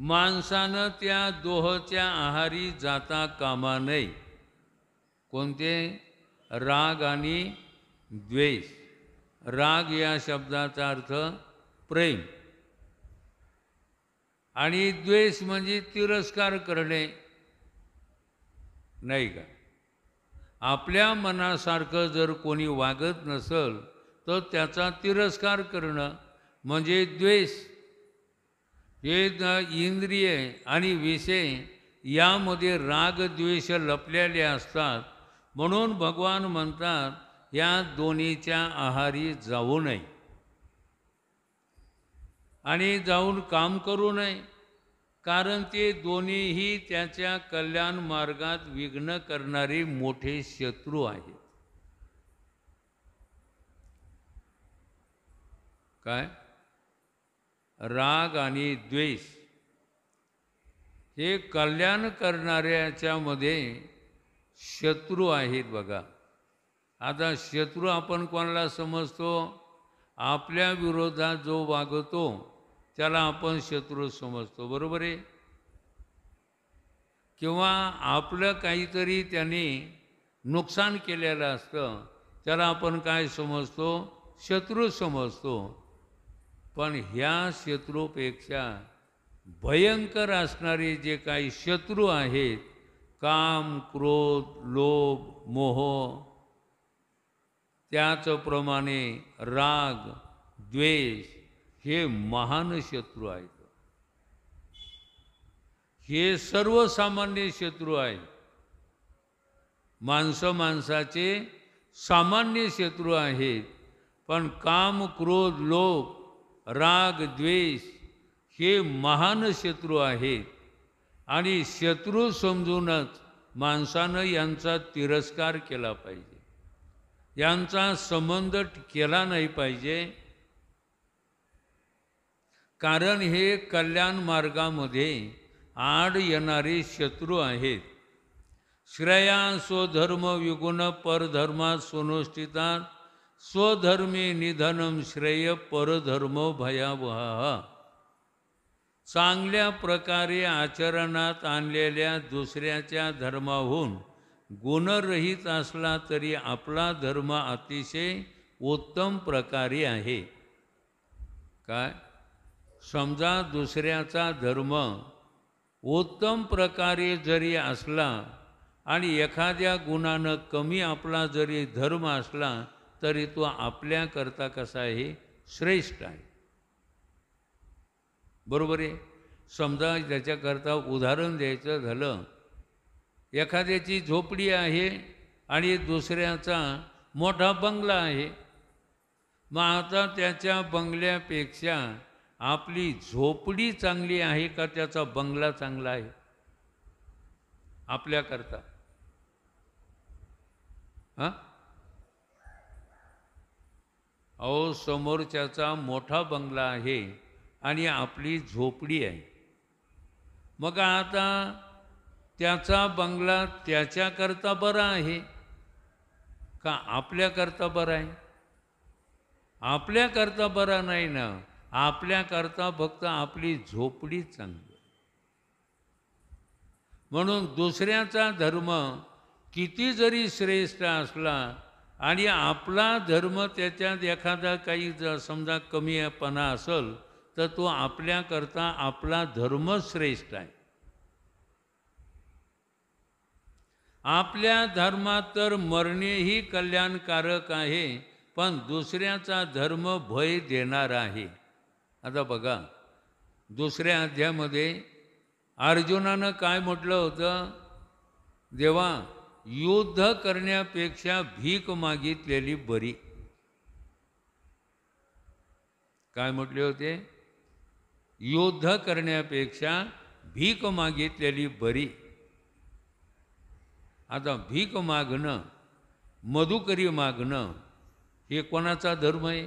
माणसानं त्या दोहच्या आहारी जाता कामा नये. कोणते? राग आणि द्वेष. राग या शब्दाचा अर्थ प्रेम आणि द्वेष म्हणजे तिरस्कार करणे, नाही का? आपल्या मनासारखं जर कोणी वागत नसेल तर त्याचा तिरस्कार करणं म्हणजे द्वेष. हे इंद्रिय आणि विषय यामध्ये राग द्वेष लपलेले असतात. म्हणून भगवान म्हणतात या दोन्हीच्या आहारी जाऊ नये आणि जाऊन काम करू नये, कारण ते दोन्हीही त्याच्या कल्याण मार्गात विघ्न करणारे मोठे शत्रू आहेत. काय? राग आणि द्वेष हे कल्याण करणाऱ्याच्यामध्ये शत्रू आहेत बघा. आता शत्रू आपण कोणाला समजतो? आपल्या विरोधात जो वागतो त्याला आपण शत्रू समजतो, बरोबर आहे? किंवा आपलं काहीतरी त्यांनी नुकसान केलेलं असतं त्याला आपण काय समजतो? शत्रू समजतो. पण ह्या शत्रूपेक्षा भयंकर असणारे जे काही शत्रू आहेत, काम, क्रोध, लोभ, मोह, त्याचप्रमाणे राग, द्वेष हे महान शत्रू आहेत. हे सर्वसामान्य शत्रू आहेत. माणसाचे सामान्य शत्रू आहेत. पण काम, क्रोध, लोभ, राग, द्वेष हे महान शत्रू आहेत. आणि शत्रू समजूनच माणसानं यांचा तिरस्कार केला पाहिजे, यांचा संबंध केला नाही पाहिजे. कारण हे कल्याण मार्गामध्ये आड येणारे शत्रू आहेत. श्रेया स्वधर्म विगुण परधर्मात सुनुष्ठितात स्वधर्मे निधनम श्रेय परधर्म भयावह. चांगल्या प्रकारे आचरणात आणलेल्या दुसऱ्याच्या धर्माहून गुणरहित असला तरी आपला धर्म अतिशय उत्तम प्रकारे आहे. काय? समजा दुसऱ्याचा धर्म उत्तम प्रकारे जरी असला आणि एखाद्या गुणानं कमी आपला जरी धर्म असला तरी तो आपल्याकरता कसा आहे? श्रेष्ठ आहे, बरोबर आहे? समजा त्याच्याकरता उदाहरण द्यायचं झालं, एखाद्याची झोपडी आहे आणि दुसऱ्याचा मोठा बंगला आहे. मग आता त्याच्या बंगल्यापेक्षा आपली झोपडी चांगली आहे का त्याचा बंगला चांगला आहे आपल्याकरता? हां? अहो, समोरच्याचा मोठा बंगला आहे आणि आपली झोपडी आहे. मग आता त्याचा बंगला त्याच्याकरता बरा आहे का आपल्याकरता बरा आहे? आपल्याकरता बरा नाही ना. आपल्याकरता फक्त आपली झोपडी चांगली. म्हणून दुसऱ्याचा धर्म किती जरी श्रेष्ठ असला आणि आपला धर्म त्याच्यात एखादा काही समजा कमीपणा असेल तर तो आपल्याकरता आपला धर्म श्रेष्ठ आहे. आपल्या धर्मात तर मरणेही कल्याणकारक आहे, पण दुसऱ्याचा धर्म भय देणार आहे. आता बघा, दुसऱ्या अध्यायामध्ये अर्जुनानं काय म्हटलं होतं? देवा, युद्ध करण्यापेक्षा भीक मागितलेली बरी. काय म्हटले होते? युद्ध करण्यापेक्षा भीक मागितलेली बरी. आता भीक मागणं, मधुकरी मागणं हे कोणाचा धर्म आहे?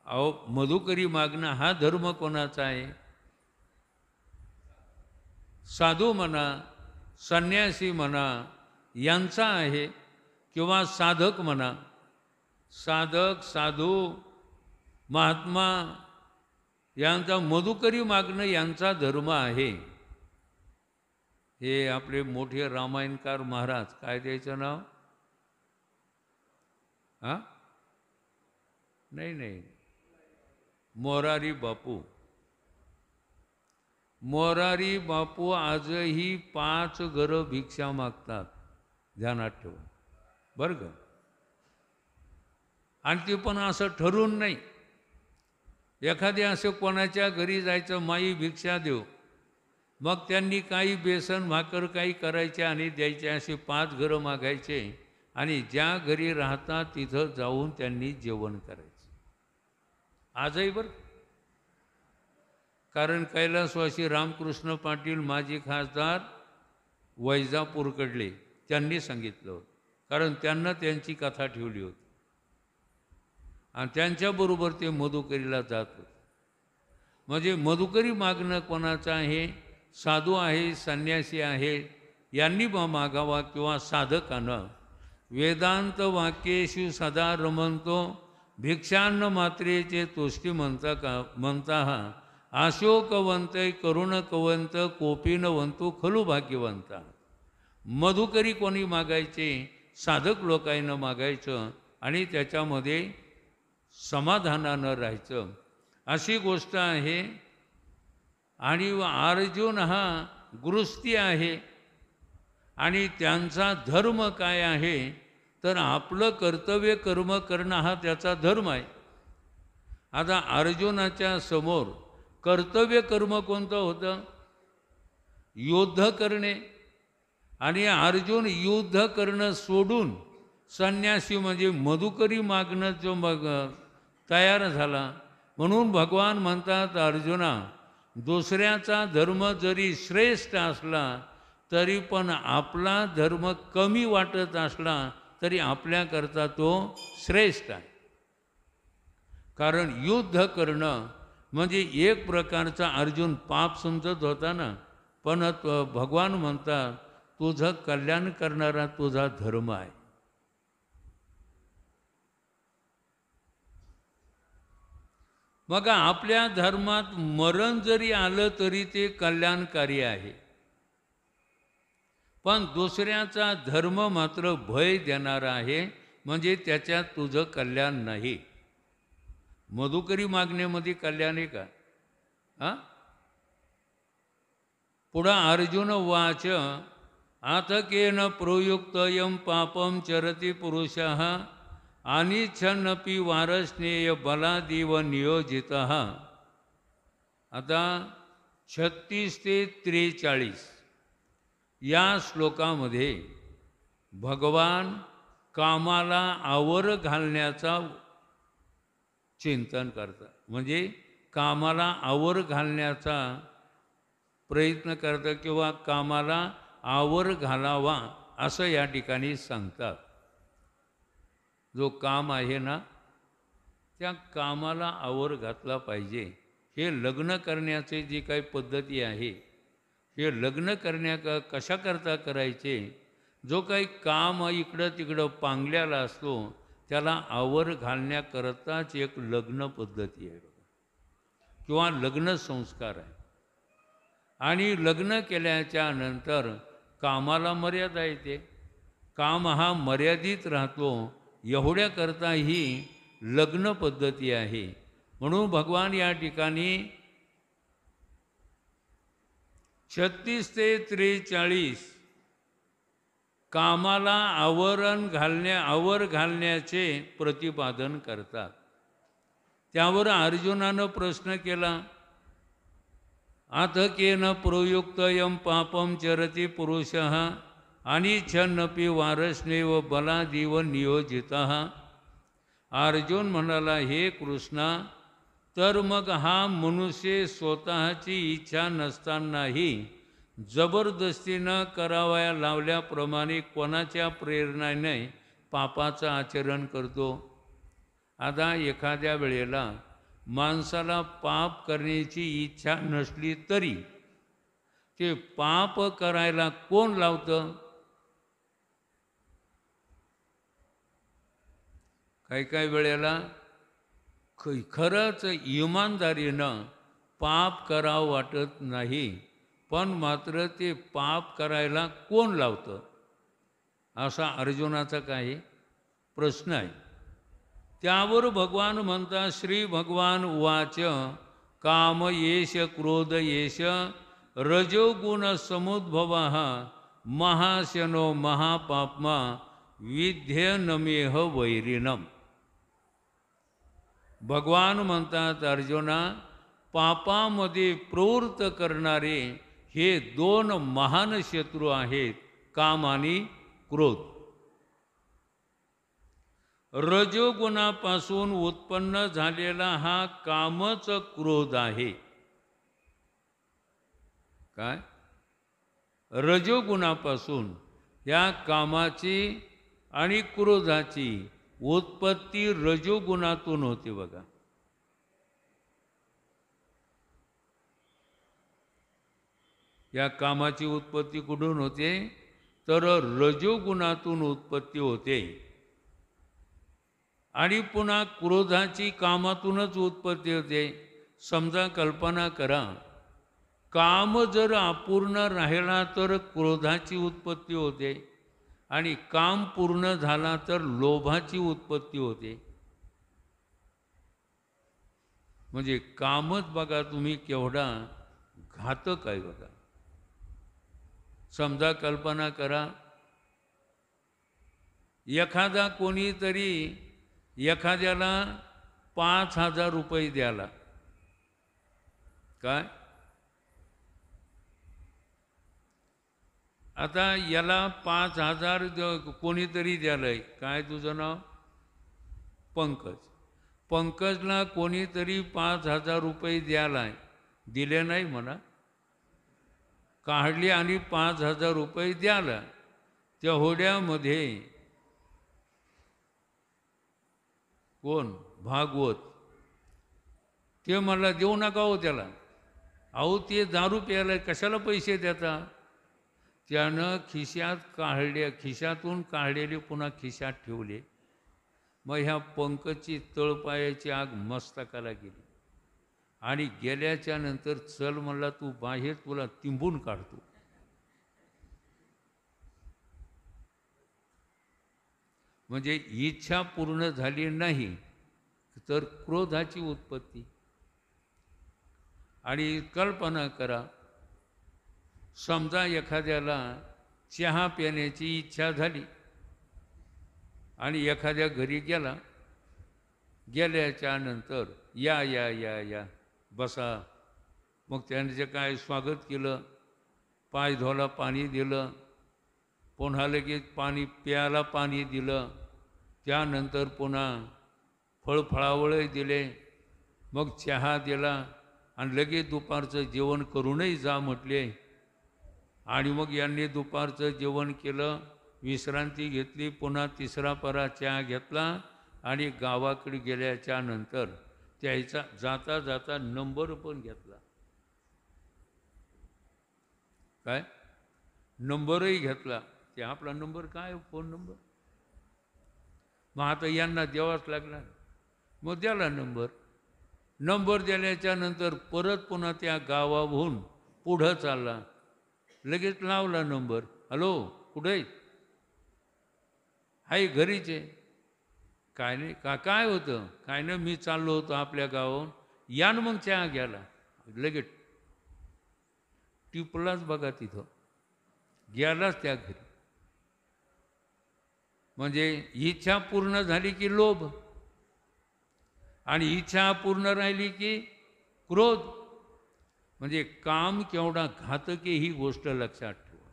अहो, मधुकरी मागणं हा धर्म कोणाचा आहे? साधू म्हणा, संन्यासी म्हणा यांचा आहे, किंवा साधक म्हणा. साधक, साधू, महात्मा यांचा मधुकरी मागणं यांचा धर्म आहे. हे आपले मोठे रामायणकार महाराज, काय त्याचं नाव? हां, नाही, मोरारी बापू. मोरारी बापू आजही 5 घरं भिक्षा मागतात, ध्यानात ठेवा बरं का. आणि ते पण असं ठरवून नाही. एखादे असं कोणाच्या घरी जायचं, माई भिक्षा देऊ, मग त्यांनी काही बेसन भाकर काही करायचे आणि द्यायचे, असे 5 घरं मागायचे आणि ज्या घरी राहतात तिथं जाऊन त्यांनी जेवण करायचं. आजही बरं. कारण कैलासवासी रामकृष्ण पाटील माजी खासदार वैजापूरकडले, त्यांनी सांगितलं होतं. कारण त्यांना त्यांची कथा ठेवली होती आणि त्यांच्याबरोबर ते मधुकरीला जात होते. म्हणजे मधुकरी मागणं कोणाचं आहे? साधू आहे, संन्यासी आहे, यांनी मागावा किंवा साधकानं. वेदांत वाक्येषु सदा रमंतो भिक्षान्न मात्रेचे तोष्टी म्हणता हा अशोकवंतय करुणकवंत कोपिनवंतू खलू भाग्यवंता. मधुकरी कोणी मागायचे? साधक लोकांना मागायचं आणि त्याच्यामध्ये समाधानानं राहायचं, अशी गोष्ट आहे. आणि अर्जुन हा गृहस्थी आहे आणि त्यांचा धर्म काय आहे? तर आपलं कर्तव्य कर्म करणं हा त्याचा धर्म आहे. आता अर्जुनाच्या समोर कर्तव्य कर्म कोणतं होतं? युद्ध करणे. आणि अर्जुन युद्ध करणं सोडून संन्यासी म्हणजे मधुकरी मागणं जो मग तयार झाला. म्हणून भगवान म्हणतात, अर्जुना, दुसऱ्याचा धर्म जरी श्रेष्ठ असला तरी पण आपला धर्म कमी वाटत असला तरी आपल्याकरता तो श्रेष्ठ आहे. कारण युद्ध करणं म्हणजे एक प्रकारचा अर्जुन पाप समजत होता ना, पण भगवान म्हणतात तुझं कल्याण करणारा तुझा धर्म आहे. मग आपल्या धर्मात मरण जरी आलं तरी ते कल्याणकारी आहे, पण दुसऱ्याचा धर्म मात्र भय देणारा आहे, म्हणजे त्याच्यात तुझं कल्याण नाही. मधुकरी मागण्यामध्ये कल्याण आहे का? हां. पुढं अर्जुन वाच आतकेन प्रयुक्तयं पापं चरति पुरुषः अनिच्छन्नपि वारस्नेय बलादेव नियोजितः. आता 36 ते 43 या श्लोकामध्ये भगवान कामाला आवर घालण्याचा चिंतन करतात. म्हणजे कामाला आवर घालण्याचा प्रयत्न करतात किंवा कामाला आवर घालावा असं या ठिकाणी सांगतात. जो काम आहे ना, त्या कामाला आवर घातला पाहिजे. हे लग्न करण्याचे जी काही पद्धती आहे, हे लग्न कशाकरता करायचे? जो काही काम इकडं तिकडं पांगल्याला असतो त्याला आवर घालण्याकरताच एक लग्न पद्धती आहे किंवा लग्न संस्कार आहे. आणि लग्न केल्याच्या नंतर कामाला मर्यादा येते. काम हा मर्यादित राहतो, एवढ्याकरता ही लग्न पद्धती आहे. म्हणून भगवान या ठिकाणी 36 ते 43 कामाला आवर घालण्याचे प्रतिपादन करतात. त्यावर अर्जुनानं प्रश्न केला, आतकेन प्रयुक्तयं पापं चरति पुरुषः अनिच्छन्नपि वारस्नेव बलादेव नियोजितः. अर्जुन म्हणाला, हे कृष्णा, तर मग हा मनुष्य स्वतःची इच्छा नसतानाही जबरदस्तीनं करावया लावल्याप्रमाणे कोणाच्या प्रेरणेने पापाचं आचरण करतो? आता एखाद्या वेळेला माणसाला पाप करण्याची इच्छा नसली तरी ते पाप करायला कोण लावतं? काही काही वेळेला खरंच इमानदारीनं पाप करावं वाटत नाही, पण मात्र ते पाप करायला कोण लावतं, असा अर्जुनाचा काही प्रश्न आहे. त्यावर भगवान म्हणतात, श्री भगवान उवाच काम येश क्रोध येश रजोगुण समुद्भव महाशनो महापाप्मा विद्य नमेह वैरिणम. भगवान म्हणतात, अर्जुना, पापामध्ये प्रवृत्त करणारे हे दोन महान शत्रू आहेत, काम आणि क्रोध. रजोगुणापासून उत्पन्न झालेला हा कामच क्रोध आहे. काय? रजोगुणापासून या कामाची आणि क्रोधाची उत्पत्ती रजोगुणातून होते बघा. या कामाची उत्पत्ती कुठून होते? तर रजोगुणातून उत्पत्ती होते. आणि पुन्हा क्रोधाची कामातूनच उत्पत्ती होते. समजा कल्पना करा, काम जर अपूर्ण राहिला तर क्रोधाची उत्पत्ती होते, आणि काम पूर्ण झाला तर लोभाची उत्पत्ती होते. म्हणजे कामच बघा तुम्ही केवढा घातक आहे बघा. समजा कल्पना करा, एखादा कोणीतरी एखाद्याला 5,000 रुपये द्याला. काय? आता याला 5,000 कोणीतरी द्यालंय. काय तुझं नाव? पंकज. पंकजला कोणीतरी 5,000 रुपये द्यालाय. दिले नाही म्हणा, काढले आणि 5,000 रुपये द्याला. त्या होड्यामध्ये कोण? भागवत. ते मला देऊ नका हो त्याला. अहो ते दारू प्यायला कशाला पैसे देता? त्यानं खिशातून काढलेले पुन्हा खिशात ठेवले. मग ह्या पंकजची तळपायाची आग मस्तकाला गेली, आणि गेल्याच्या नंतर चल म्हणला, तू बाहेर, तुला तिंबून काढतो. म्हणजे इच्छा पूर्ण झाली नाही तर क्रोधाची उत्पत्ती. आणि कल्पना करा, समजा एखाद्याला चहा पिण्याची इच्छा झाली आणि एखाद्या घरी गेला. गेल्याच्या नंतर या या या या बसा. मग त्यांचे काय स्वागत केलं, पाय धुवायला पाणी दिलं, पुन्हा लगेच प्यायला पाणी दिलं, त्यानंतर पुन्हा फळफळावळे दिले, मग चहा दिला, आणि लगेच दुपारचं जेवण करूनही जा म्हटले. आणि मग यांनी दुपारचं जेवण केलं, विश्रांती घेतली, पुन्हा तिसरा परा चहा घेतला, आणि गावाकडे गेल्याच्या नंतर त्याचा जाता जाता नंबर पण घेतला. काय? नंबरही घेतला. ते आपला नंबर काय, फोन नंबर. मग आता यांना द्यावाच लागला. मग द्याला नंबर. नंबर दिल्याच्या नंतर परत पुन्हा त्या गावाहून पुढं चालला. लगेच लावला नंबर. हॅलो, कुठे आहे? घरीच आहे. काय नाही का, काय होतं? काय नाही, मी चाललो होतो आपल्या गावाहून, या ना मग चहा घ्यायला. लगेच टिपलाच बघा, तिथं गेलाच त्या घरी. म्हणजे इच्छा पूर्ण झाली की लोभ, आणि इच्छा पूर्ण राहिली की क्रोध. म्हणजे काम केवढा घातक ही गोष्ट लक्षात ठेवा.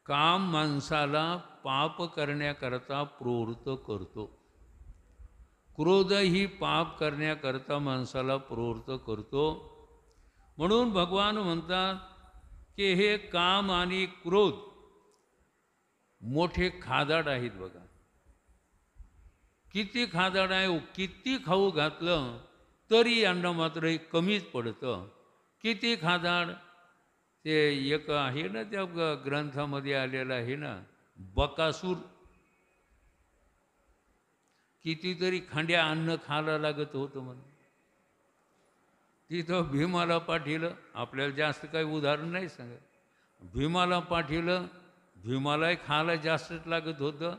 काम माणसाला पाप करण्याकरता प्रवृत्त करतो. क्रोध ही पाप करण्याकरता माणसाला प्रवृत्त करतो. म्हणून भगवान म्हणतात की हे काम आणि क्रोध मोठे खादाड आहेत बघा. किती खादाड आहे, किती खाऊ घातलं तरी यांना मात्र हे कमीच पडतं. किती खादाड. ते एक आहे ना, त्या ग्रंथामध्ये आलेलं आहे ना, बकासूर. कितीतरी खांड्या अन्न खायला लागत होतं म्हणून. तिथं भीमाला पाठिलं. आपल्याला जास्त काही उदाहरण नाही सांगत. भीमाला पाठिलं. भीमालाही खायला जास्तच लागत होतं.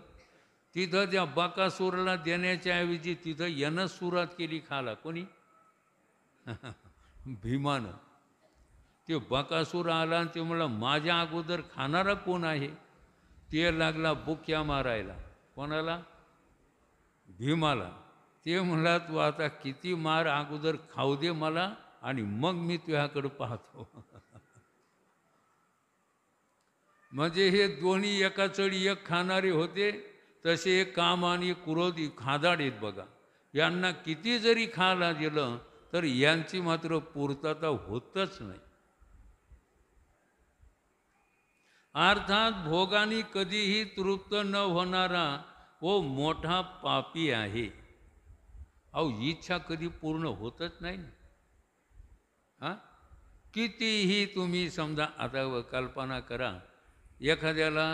तिथं त्या बकासूरला देण्याच्या ऐवजी तिथं यानं सुरुवात केली खायला. कोणी? भीमानं. ते बकासूर आला आणि ते म्हणलं माझ्या अगोदर खाणारा कोण आहे? ते लागला बुक्या मारायला. कोणाला? भीमाला. ते म्हणला तू आता किती मार, अगोदर खाऊ दे मला आणि मग मी तुझ्याकडं पाहतो. म्हणजे हे दोन्ही एका चढी एक खाणारे होते. तसे काम आणि क्रोध खादाड आहेत बघा. यांना किती जरी खायला दिलं तर यांची मात्र पूर्तता होतच नाही. अर्थात भोगानी कधीही तृप्त न होणारा वो मोठा पापी आहे. अहो इच्छा कधी पूर्ण होतच नाही. हां, कितीही तुम्ही समजा, आता कल्पना करा एखाद्याला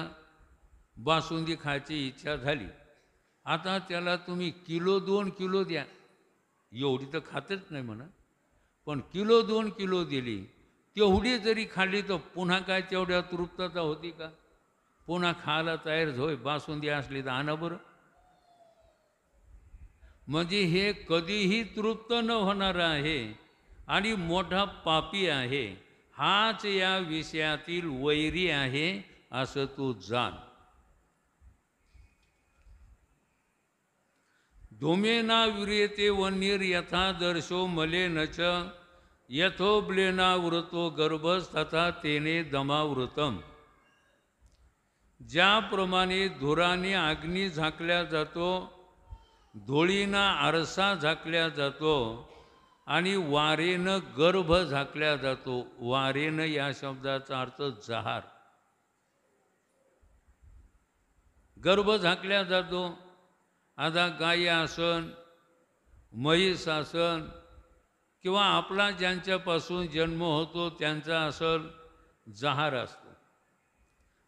बासुंदी खायची इच्छा झाली. आता त्याला तुम्ही किलो 2 किलो द्या, एवढी तर खातच नाही म्हणा, पण किलो 2 किलो दिली, तेवढी जरी खाल्ली तर पुन्हा काय तेवढ्या तृप्तता होती का? पुन्हा खायला तयार होय. बासुंदी असली तर आणा बरं. म्हणजे हे कधीही तृप्त न होणारं आहे आणि मोठा पापी आहे. हाच या विषयातील वैरी आहे असं तू जाण. धूमेना विर्यते वन्नीर यथा दर्शो मलेनच यथोब्लेनावृतो गर्भस्तथा तेने दमावृतम. ज्याप्रमाणे धुराने अग्नी झाकल्या जातो, धुळीना आरसा झाकल्या जातो आणि वारेनं गर्भ झाकल्या जातो. वारेनं या शब्दाचा अर्थ जहार. गर्भ झाकल्या जातो. आता गायी आसन, म्हैस आसन किंवा आपला ज्यांच्यापासून जन्म होतो त्यांचा असल जहार असतो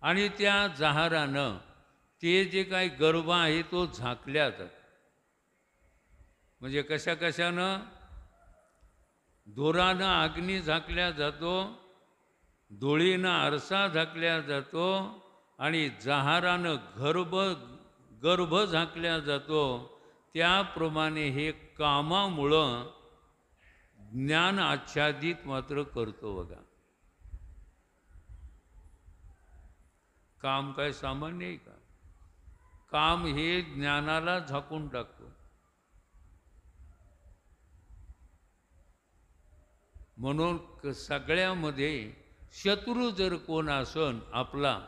आणि त्या जहारानं ते जे काही गर्भ आहे तो झाकल्या जातो. म्हणजे कशा कशानं? धुरानं अग्नी झाकल्या जातो, धुळीनं आरसा झाकल्या जातो आणि जहारानं गर्भ झाकल्या जातो. त्याप्रमाणे हे कामामुळं ज्ञान आच्छादित मात्र करतो बघा. काम काय सामान्य आहे का? काम हे ज्ञानाला झाकून टाकतो. म्हणून सगळ्यामध्ये शत्रू जर कोण असन आपला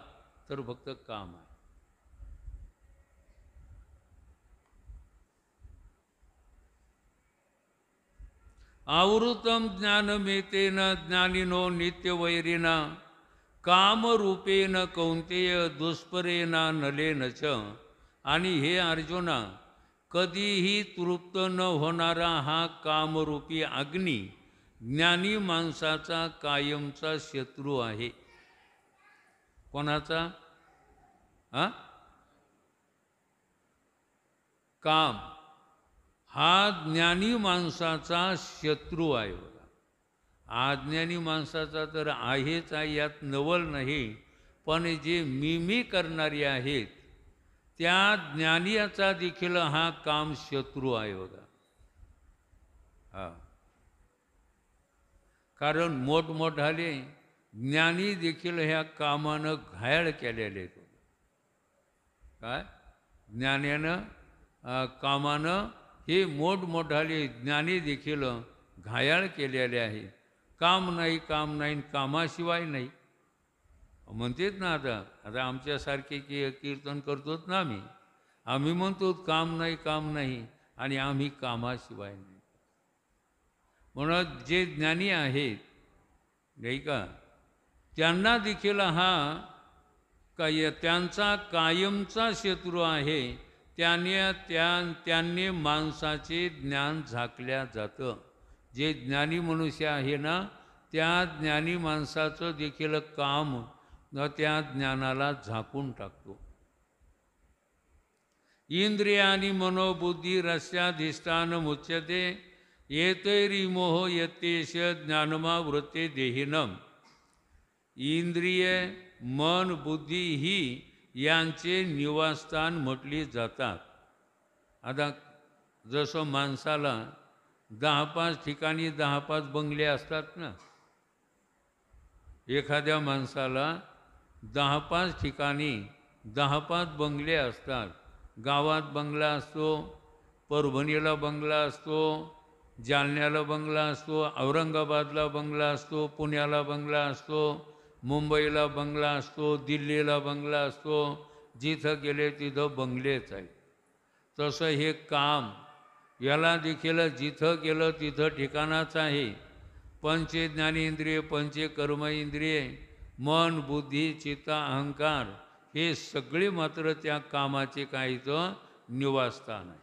तर फक्त काम आहे. आवृतम ज्ञानमेतेन ज्ञानिनो नित्यवैरिना कामरूपेन कौंतेय दुष्परेना नलेन च. आणि हे अर्जुना, कधीही तृप्त न होणारा हा कामरूपी अग्नी ज्ञानी माणसाचा कायमचा शत्रू आहे. कोणाचा? काम हा ज्ञानी माणसाचा शत्रू आहे बघा. अज्ञानी माणसाचा तर आहेच आहे, यात नवल नाही. पण जे मिमी करणारे आहेत त्या ज्ञानीचा देखील हा काम शत्रू आहे बघा. हा, कारण मोठमोठाले ज्ञानी देखील ह्या कामानं घायाळ केलेले आहेत. काय? ज्ञानानं कामानं हे मोठमोठाले ज्ञानी देखील घायाळ केलेले आहे. काम नाही, काम नाही, कामाशिवाय नाही म्हणतेत ना. आता आमच्यासारखे कीर्तन करतोत ना आम्ही म्हणतो काम नाही, काम नाही आणि आम्ही कामाशिवाय नाही. म्हणून जे ज्ञानी आहेत नाही का, त्यांना देखील हा त्यांचा कायमचा शत्रू आहे. त्यांनी माणसाचे ज्ञान झाकल्या जातं. जे ज्ञानी मनुष्य आहे ना, त्या ज्ञानी माणसाचं देखील काम त्या ज्ञानाला झाकून टाकतो. इंद्रियानी मनोबुद्धी रस्याधिष्ठान मुच्यते एतैरिमोह यतेश ज्ञानमा वृत्ते देहिनम. इंद्रिय मन बुद्धी ही यांचे निवासस्थान म्हटली जातात. आता जसं माणसाला 10-5 ठिकाणी 10-5 बंगले असतात ना, एखाद्या माणसाला 10-5 ठिकाणी 10-5 बंगले असतात. गावात बंगला असतो, परभणीला बंगला असतो, जालन्याला बंगला असतो, औरंगाबादला बंगला असतो, पुण्याला बंगला असतो, मुंबईला बंगला असतो, दिल्लीला बंगला असतो. जिथं गेले तिथं बंगलेच आहे. तसं हे काम याला देखील जिथं गेलं तिथं ठिकाणाच आहे. पंचे ज्ञानेंद्रिय, पंचे कर्म इंद्रिय, मन बुद्धी चित्त अहंकार हे सगळे मात्र त्या कामाचे काहीचं निवासस्थान आहे.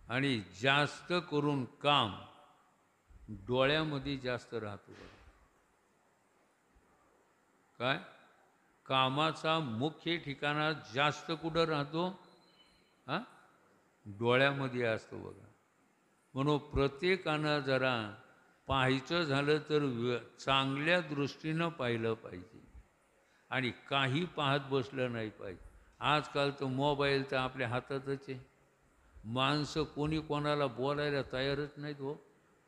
आणि जास्त करून काम डोळ्यामध्ये जास्त राहतो. काय कामाचा मुख्य ठिकाणा जास्त कुठं राहतो? हां, डोळ्यामध्ये असतो बघा. म्हणून प्रत्येकानं जरा पाहायचं झालं तर चांगल्या दृष्टीनं पाहिलं पाहिजे आणि काही पाहत बसलं नाही पाहिजे. आजकाल तर मोबाईल तर आपल्या हातातच आहे. माणसं कोणी कोणाला बोलायला तयारच नाहीत हो,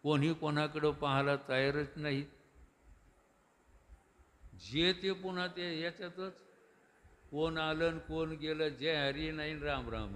कोणी कोणाकडं पाहायला तयारच नाहीत. जे ते पुन्हा ते याच्यातच कोण आलं कोण गेलं, जय हरी नाही राम राम.